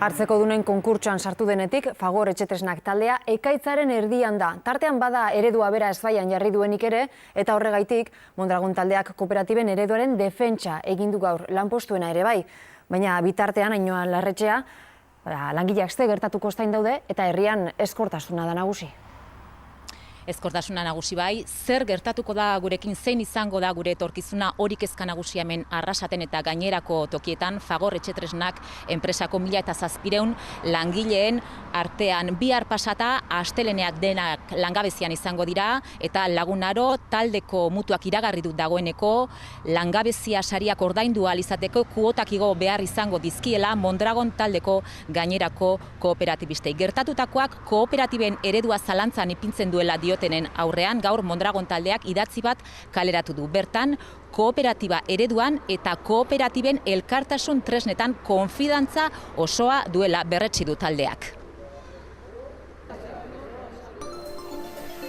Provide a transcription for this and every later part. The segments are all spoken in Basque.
Hartzeko dunen konkurtsoan sartu denetik, Fagor Etxetresnak taldea ekaitzaren erdian da. Tartean bada eredua bera ezbaian jarri duenik ere, eta horregaitik Mondragon taldeak kooperatiben ereduaren defentsa egin du gaur lanpostuena ere bai. Baina bitartean Ainhoa Larretxea, langileak ze gertatuko zain daude eta herrian ezkortasuna da nagusi. Ezkortasuna nagusi bai, zer gertatuko da gurekin, zein izango da gure etorkizuna, hori kezka nagusia hemen Arrasaten eta gainerako tokietan. Fagor Etxetresnak enpresako 1700 langileen artean bihar pasata asteleneak denak langabezian izango dira, eta Lagunaro taldeko mutuak iragarri du dagoeneko langabezia sariak ordaindu ahal izateko kuotak igo behar izango dizkiela Mondragon taldeko gainerako kooperatibistei. Gertatutakoak kooperatiben eredua zalantzan ipintzen duela diotenen aurrean, gaur Mondragon taldeak idatzi bat kaleratu du. Bertan, kooperatiba ereduan eta kooperatiben elkartasun tresnetan konfidantza osoa duela berretsi du taldeak.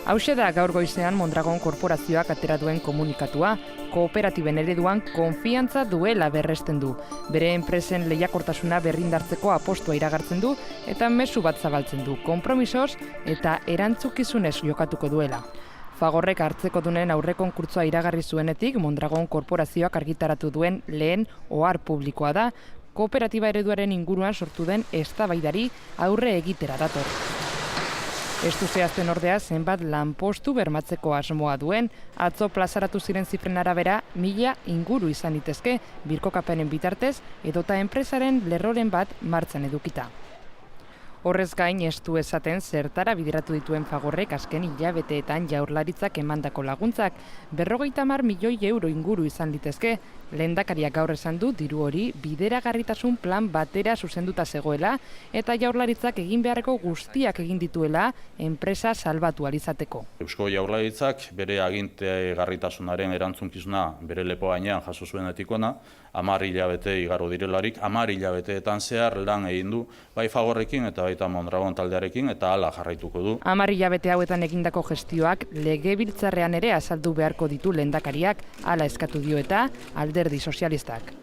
Hauxe da gaur goizean Mondragon korporazioak atera duen komunikatua, kooperatiben ereduan konfiantza duela berresten du. Bere enpresen lehiakortasuna berrindartzeko apostua iragartzen du eta mezu bat zabaltzen du, konpromisoz eta erantzukizunez jokatuko duela. Fagorrek hartzeko dunen aurre konkurtsoa iragarri zuenetik Mondragon korporazioak argitaratu duen lehen ohar publikoa da, kooperatiba ereduaren inguruan sortu den eztabaidari aurre egitera dator. Ez du zehazten ordea zenbat lanpostu bermatzeko asmoa duen, atzo plazaratu ziren zifren arabera 1000 inguru izan litezke, birkokapenen bitartez edota enpresaren lerroren bat martxan edukita. Horrez gain ez du esaten zertara bideratu dituen Fagorrek azken hilabeteetan Jaurlaritzak emandako laguntzak, 50 milioi euro inguru izan litezke. Lehendakariak gaur esan du diru hori bideragarritasun plan batera zuzenduta zegoela eta Jaurlaritzak egin beharreko guztiak egin dituela enpresa salbatu ahal izateko. Eusko Jaurlaritzak bere agintegarritasunaren erantzunkizuna bere lepo gainean jaso zuenetik hona, 10 hilabete igaro direlarik, 10 hilabeteetan zehar lan egin du, bai Fagorrekin eta baita Mondragon taldearekin, eta hala jarraituko du. 10 hilabete hauetan egindako gestioak legebiltzarrean ere azaldu beharko ditu lehendakariak, hala eskatu dio eta Alderdi Sozialistak.